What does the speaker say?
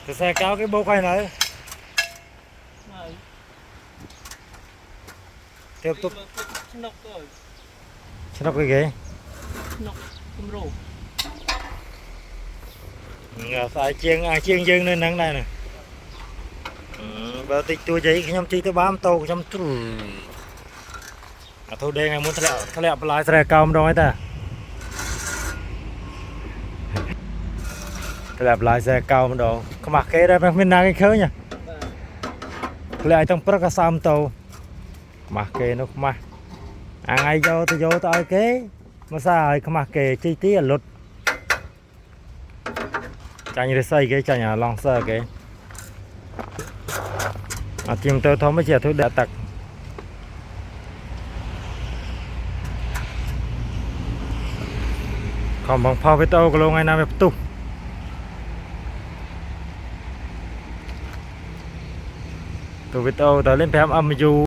Từ xe kéo cái bô quay này tiếp tục nó cái ghế phải chiên dương lên nắng này nè bao tích tua giấy nhom chi tới bám tàu nhom thôi đây ngày muốn thay lẹ lại xe cao đâu ấy ta thay lẹ lại xe cao đâu không mặc cái đây bên nào cái khơi nha lại trong prắc sam tàu mặc cái nó mà ngày vô tới cái mà sao không mặc cái chi tiết lụt chả như xây cái chả nhà long sơ cái chim tôi thôi mới chỉ thôi đã tặc còn bằng phao với tàu luôn ngày nào mới tu tôi với tàu tới lên phép âm du